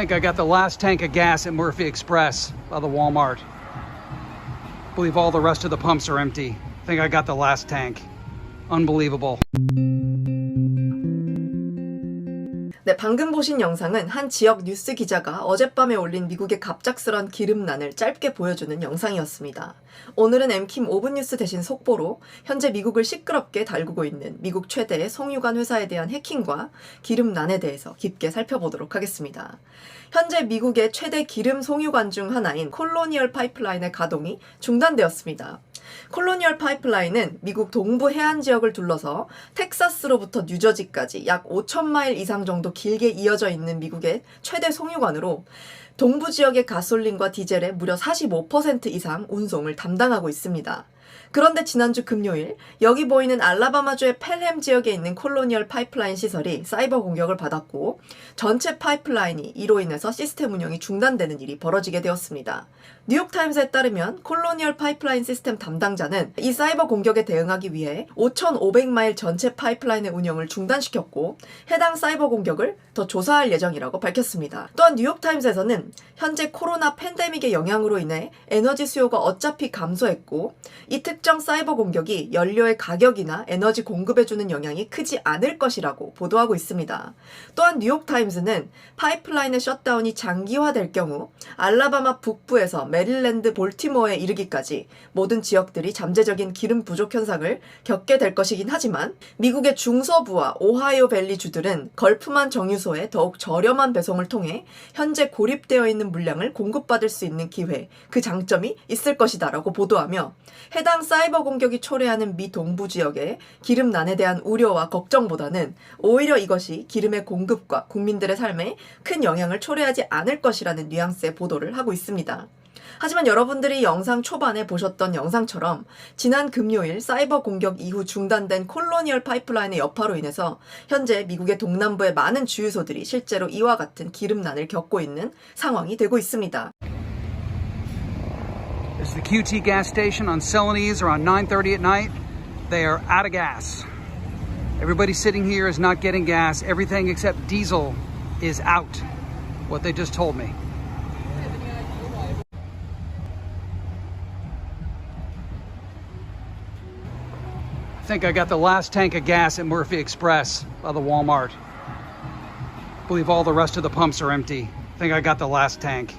think I got the last tank of gas at Murphy Express by the Walmart. Believe all the rest of the pumps are empty. Think I got the last tank. Unbelievable. 네, 방금 보신 영상은 한 지역 뉴스 기자가 어젯밤에 올린 미국의 갑작스런 기름난을 짧게 보여주는 영상이었습니다. 오늘은 엠킴 5분 뉴스 대신 속보로 현재 미국을 시끄럽게 달구고 있는 미국 최대의 송유관 회사에 대한 해킹과 기름난에 대해서 깊게 살펴보도록 하겠습니다. 현재 미국의 최대 기름 송유관 중 하나인 콜로니얼 파이프라인의 가동이 중단되었습니다. 콜로니얼 파이프라인은 미국 동부 해안 지역을 둘러서 텍사스로부터 뉴저지까지 약 5,000마일 이상 정도 길게 이어져 있는 미국의 최대 송유관으로 동부 지역의 가솔린과 디젤의 무려 45% 이상 운송을 담당하고 있습니다. 그런데 지난주 금요일 여기 보이는 알라바마주의 펠햄 지역에 있는 콜로니얼 파이프라인 시설이 사이버 공격을 받았고 전체 파이프라인이 이로 인해서 시스템 운영이 중단되는 일이 벌어지게 되었습니다. 뉴욕타임스에 따르면 콜로니얼 파이프라인 시스템 담당자는 이 사이버 공격에 대응하기 위해 5,500마일 전체 파이프라인의 운영을 중단시켰고 해당 사이버 공격을 더 조사할 예정이라고 밝혔습니다. 또한 뉴욕타임스에서는 현재 코로나 팬데믹의 영향으로 인해 에너지 수요가 어차피 감소했고 이 특정 사이버 공격이 연료의 가격이나 에너지 공급에 주는 영향이 크지 않을 것이라고 보도하고 있습니다. 또한 뉴욕타임스는 파이프라인의 셧다운이 장기화될 경우 알라바마 북부에서 메릴랜드 볼티모어에 이르기까지 모든 지역들이 잠재적인 기름 부족 현상을 겪게 될 것이긴 하지만 미국의 중서부와 오하이오 밸리 주들은 걸프만 정유소에 더욱 저렴한 배송을 통해 현재 고립되어 있는 물량을 공급받을 수 있는 기회, 그 장점이 있을 것이다 라고 보도하며 해당 사이버 공격이 초래하는 미 동부 지역의 기름난에 대한 우려와 걱정보다는 오히려 이것이 기름의 공급과 국민들의 삶에 큰 영향을 초래하지 않을 것이라는 뉘앙스의 보도를 하고 있습니다. 하지만 여러분들이 영상 초반에 보셨던 영상처럼 지난 금요일 사이버 공격 이후 중단된 콜로니얼 파이프라인의 여파로 인해서 현재 미국의 동남부의 많은 주유소들이 실제로 이와 같은 기름난을 겪고 있는 상황이 되고 있습니다. This is the QT gas station on Celanese around 9:30 at night. They are out of gas. Everybody sitting here is not getting gas. Everything except diesel is out. What they just told me. I think I got the last tank of gas at Murphy Express by the Walmart. Believe all the rest of the pumps are empty. Think I got the last tank.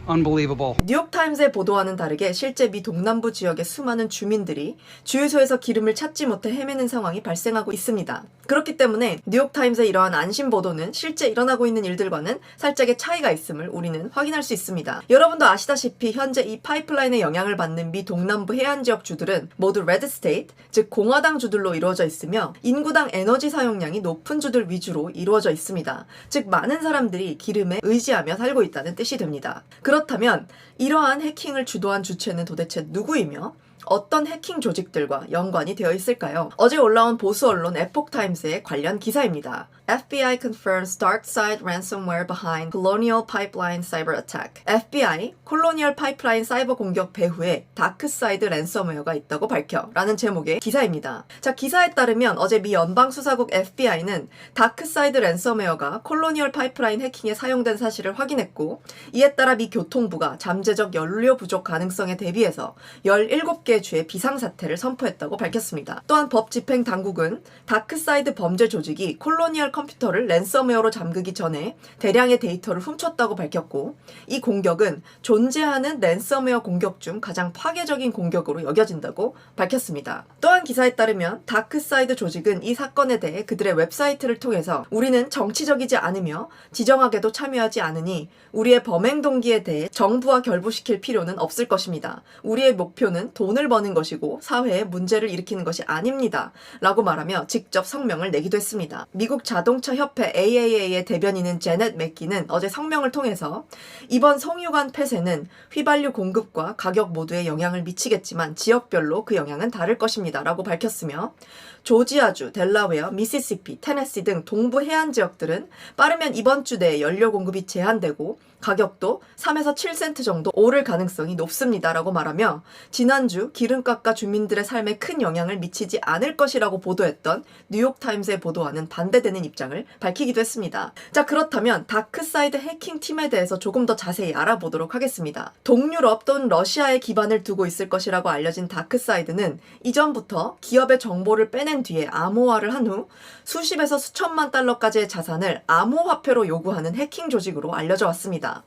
Unbelievable. 뉴욕타임스의 보도와는 다르게 실제 미 동남부 지역의 수많은 주민들이 주유소에서 기름을 찾지 못해 헤매는 상황이 발생하고 있습니다. 그렇기 때문에 뉴욕타임스의 이러한 안심 보도는 실제 일어나고 있는 일들과는 살짝의 차이가 있음을 우리는 확인할 수 있습니다. 여러분도 아시다시피 현재 이 파이프라인의 영향을 받는 미 동남부 해안 지역 주들은 모두 레드 스테이트, 즉 공화당 주들로 이루어져 있으며 인구당 에너지 사용량이 높은 주들 위주로 이루어져 있습니다. 즉 많은 사람들이 기름에 의지하며 살고 있다는 뜻이 됩니다. 그렇다면 이러한 해킹을 주도한 주체는 도대체 누구이며 어떤 해킹 조직들과 연관이 되어 있을까요? 어제 올라온 보수 언론 에폭타임스의 관련 기사입니다. FBI confirms dark side ransomware behind Colonial Pipeline cyber attack. FBI 콜로니얼 파이프라인 사이버 공격 배후에 다크사이드 랜섬웨어가 있다고 밝혀 라는 제목의 기사입니다. 자, 기사에 따르면 어제 미 연방수사국 FBI는 다크사이드 랜섬웨어가 콜로니얼 파이프라인 해킹에 사용된 사실을 확인했고 이에 따라 미 교통부가 잠재적 연료 부족 가능성에 대비해서 17개 주의 비상사태를 선포했다고 밝혔습니다. 또한 법집행당국은 다크사이드 범죄 조직이 콜로니얼 컴퓨터를 랜섬웨어로 잠그기 전에 대량의 데이터를 훔쳤다고 밝혔고 이 공격은 존재하는 랜섬웨어 공격 중 가장 파괴적인 공격으로 여겨진다고 밝혔습니다. 또한 기사에 따르면 다크사이드 조직은 이 사건에 대해 그들의 웹사이트를 통해서 우리는 정치적이지 않으며 지정학에도 참여하지 않으니 우리의 범행 동기에 대해 정부와 결부시킬 필요는 없을 것입니다. 우리의 목표는 돈을 버는 것이고 사회에 문제를 일으키는 것이 아닙니다. 라고 말하며 직접 성명을 내기도 했습니다. 미국 자동차 협회 AAA의 대변인인 제넷 맥기는 어제 성명을 통해서 이번 송유관 폐쇄는 휘발유 공급과 가격 모두에 영향을 미치겠지만 지역별로 그 영향은 다를 것입니다. 라고 밝혔으며 조지아주, 델라웨어, 미시시피, 테네시 등 동부 해안 지역들은 빠르면 이번 주 내에 연료 공급이 제한되고 가격도 3에서 7센트 정도 오를 가능성이 높습니다. 라고 말하며 지난주 기름값과 주민들의 삶에 큰 영향을 미치지 않을 것이라고 보도했던 뉴욕타임스의 보도와는 반대되는 입장을 밝히기도 했습니다. 자, 그렇다면 다크사이드 해킹팀에 대해서 조금 더 자세히 알아보도록 하겠습니다. 동유럽 또는 러시아에 기반을 두고 있을 것이라고 알려진 다크사이드는 이전부터 기업의 정보를 빼낸 뒤에 암호화를 한 후 수십에서 수천만 달러까지의 자산을 암호화폐로 요구하는 해킹 조직으로 알려져 왔습니다.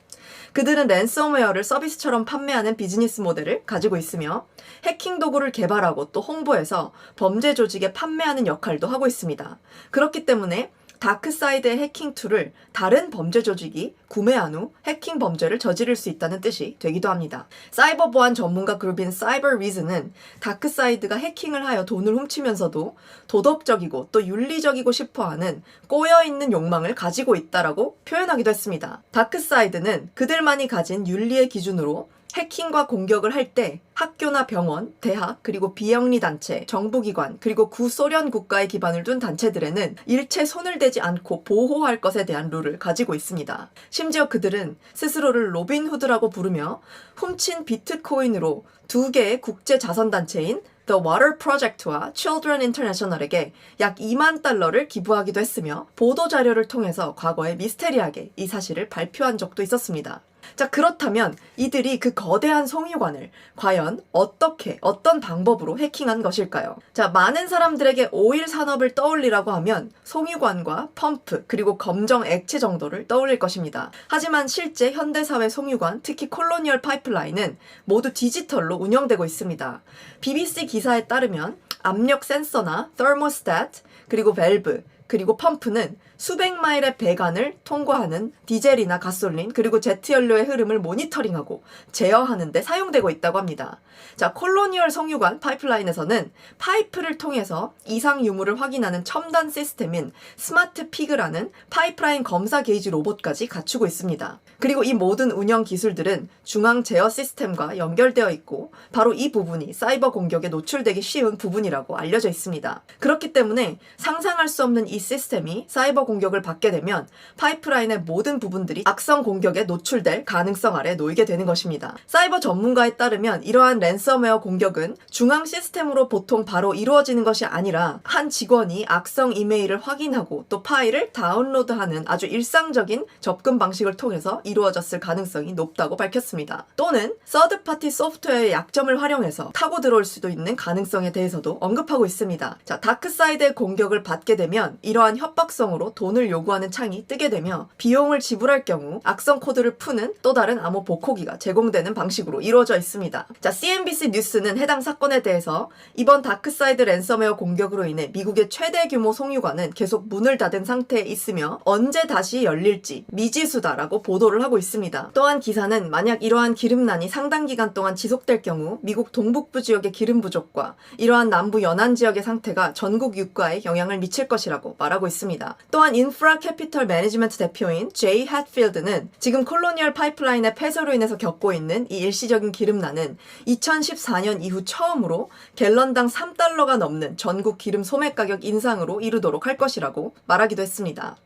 그들은 랜섬웨어를 서비스처럼 판매하는 비즈니스 모델을 가지고 있으며 해킹 도구를 개발하고 또 홍보해서 범죄 조직에 판매하는 역할도 하고 있습니다. 그렇기 때문에 다크사이드의 해킹 툴을 다른 범죄 조직이 구매한 후 해킹 범죄를 저지를 수 있다는 뜻이 되기도 합니다. 사이버 보안 전문가 그룹인 사이버리즈는 다크사이드가 해킹을 하여 돈을 훔치면서도 도덕적이고 또 윤리적이고 싶어하는 꼬여있는 욕망을 가지고 있다라고 표현하기도 했습니다. 다크사이드는 그들만이 가진 윤리의 기준으로 해킹과 공격을 할 때 학교나 병원, 대학, 그리고 비영리 단체, 정부기관, 그리고 구소련 국가에 기반을 둔 단체들에는 일체 손을 대지 않고 보호할 것에 대한 룰을 가지고 있습니다. 심지어 그들은 스스로를 로빈후드라고 부르며 훔친 비트코인으로 2개의 국제 자선단체인 The Water Project와 Children International에게 약 2만 달러를 기부하기도 했으며 보도자료를 통해서 과거에 미스테리하게 이 사실을 발표한 적도 있었습니다. 자, 그렇다면 이들이 그 거대한 송유관을 과연 어떤 방법으로 해킹한 것일까요? 자, 많은 사람들에게 오일 산업을 떠올리라고 하면 송유관과 펌프 그리고 검정 액체 정도를 떠올릴 것입니다. 하지만 실제 현대사회 송유관, 특히 콜로니얼 파이프라인은 모두 디지털로 운영되고 있습니다. BBC 기사에 따르면 압력 센서나 thermostat, 그리고 밸브, 그리고 펌프는 수백 마일의 배관을 통과하는 디젤이나 가솔린 그리고 제트 연료의 흐름을 모니터링하고 제어하는 데 사용되고 있다고 합니다. 자, 콜로니얼 송유관 파이프라인에서는 파이프를 통해서 이상 유무를 확인하는 첨단 시스템인 스마트 피그라는 파이프라인 검사 게이지 로봇까지 갖추고 있습니다. 그리고 이 모든 운영 기술들은 중앙 제어 시스템과 연결되어 있고 바로 이 부분이 사이버 공격에 노출되기 쉬운 부분이라고 알려져 있습니다. 그렇기 때문에 상상할 수 없는 이 시스템이 사이버 공격을 받게 되면 파이프라인의 모든 부분들이 악성 공격에 노출될 가능성 아래 놓이게 되는 것입니다. 사이버 전문가에 따르면 이러한 랜섬웨어 공격은 중앙 시스템으로 보통 바로 이루어지는 것이 아니라 한 직원이 악성 이메일을 확인하고 또 파일을 다운로드하는 아주 일상적인 접근 방식을 통해서 이루어졌을 가능성이 높다고 밝혔습니다. 또는 서드파티 소프트웨어의 약점을 활용해서 타고 들어올 수도 있는 가능성에 대해서도 언급하고 있습니다. 자, 다크사이드의 공격을 받게 되면 이러한 협박성으로 돈을 요구하는 창이 뜨게 되며 비용을 지불할 경우 악성 코드를 푸는 또 다른 암호 보코기가 제공되는 방식으로 이루어져 있습니다. 자, CNBC 뉴스는 해당 사건에 대해서 이번 다크사이드 랜섬웨어 공격으로 인해 미국의 최대 규모 송유관은 계속 문을 닫은 상태에 있으며 언제 다시 열릴지 미지수다라고 보도를 하고 있습니다. 또한 기사는 만약 이러한 기름난이 상당 기간 동안 지속될 경우 미국 동북부 지역의 기름 부족과 이러한 남부 연안 지역의 상태가 전국 유가에 영향을 미칠 것이라고 말하고 있습니다. 또한 인프라 캐피털 매니지먼트 대표인 제이 햅필드는 지금 콜로니얼 파이프라인의 폐쇄로 인해서 겪고 있는 이 일시적인 기름난은 2014년 이후 처음으로 갤런당 3달러가 넘는 전국 기름 소매 가격 인상으로 이르도록 할 것이라고 말하기도 했습니다.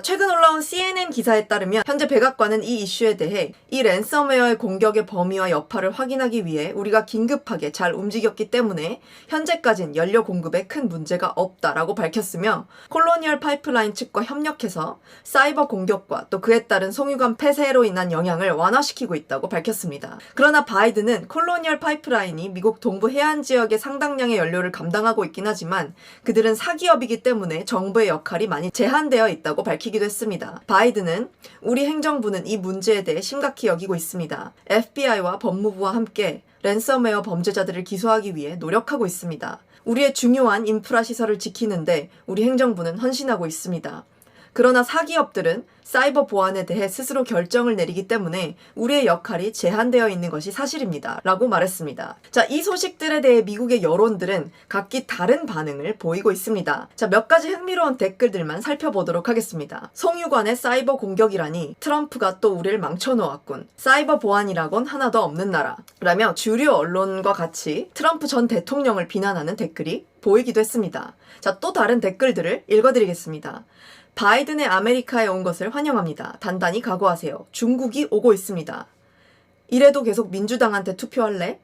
최근 올라온 CNN 기사에 따르면 현재 백악관은 이 이슈에 대해 이 랜섬웨어의 공격의 범위와 여파를 확인하기 위해 우리가 긴급하게 잘 움직였기 때문에 현재까진 연료 공급에 큰 문제가 없다라고 밝혔으며 콜로니얼 파이프라인 측과 협력해서 사이버 공격과 또 그에 따른 송유관 폐쇄로 인한 영향을 완화시키고 있다고 밝혔습니다. 그러나 바이든은 콜로니얼 파이프라인이 미국 동부 해안 지역의 상당량의 연료를 감당하고 있긴 하지만 그들은 사기업이기 때문에 정부의 역할이 많이 제한되어 있다고 밝히기도 했습니다. 바이든은 우리 행정부는 이 문제에 대해 심각히 여기고 있습니다. FBI와 법무부와 함께 랜섬웨어 범죄자들을 기소하기 위해 노력하고 있습니다. 우리의 중요한 인프라 시설을 지키는데 우리 행정부는 헌신하고 있습니다. 그러나 사기업들은 사이버 보안에 대해 스스로 결정을 내리기 때문에 우리의 역할이 제한되어 있는 것이 사실입니다. 라고 말했습니다. 자, 이 소식들에 대해 미국의 여론들은 각기 다른 반응을 보이고 있습니다. 자, 몇 가지 흥미로운 댓글들만 살펴보도록 하겠습니다. 송유관의 사이버 공격이라니 트럼프가 또 우리를 망쳐놓았군. 사이버 보안이라곤 하나도 없는 나라. 라며 주류 언론과 같이 트럼프 전 대통령을 비난하는 댓글이 보이기도 했습니다. 자, 또 다른 댓글들을 읽어드리겠습니다. 바이든의 아메리카에 온 것을 환영합니다. 단단히 각오하세요. 중국이 오고 있습니다. 이래도 계속 민주당한테 투표할래?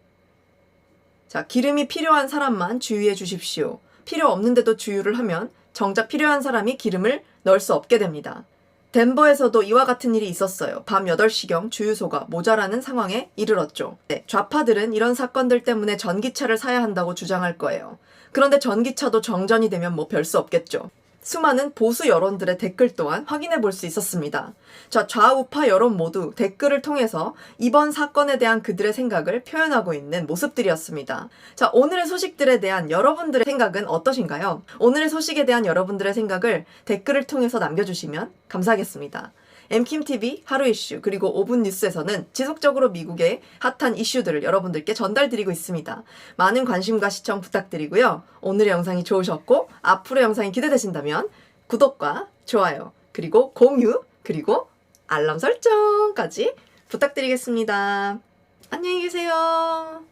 자, 기름이 필요한 사람만 주유해 주십시오. 필요 없는데도 주유를 하면 정작 필요한 사람이 기름을 넣을 수 없게 됩니다. 덴버에서도 이와 같은 일이 있었어요. 밤 8시경 주유소가 모자라는 상황에 이르렀죠. 네, 좌파들은 이런 사건들 때문에 전기차를 사야 한다고 주장할 거예요. 그런데 전기차도 정전이 되면 뭐 별 수 없겠죠. 수많은 보수 여론들의 댓글 또한 확인해 볼 수 있었습니다. 자, 좌우파 여론 모두 댓글을 통해서 이번 사건에 대한 그들의 생각을 표현하고 있는 모습들이었습니다. 자, 오늘의 소식들에 대한 여러분들의 생각은 어떠신가요? 오늘의 소식에 대한 여러분들의 생각을 댓글을 통해서 남겨주시면 감사하겠습니다. 엠킴TV 하루 이슈 그리고 5분 뉴스에서는 지속적으로 미국의 핫한 이슈들을 여러분들께 전달드리고 있습니다. 많은 관심과 시청 부탁드리고요. 오늘의 영상이 좋으셨고 앞으로의 영상이 기대되신다면 구독과 좋아요 그리고 공유 그리고 알람 설정까지 부탁드리겠습니다. 안녕히 계세요.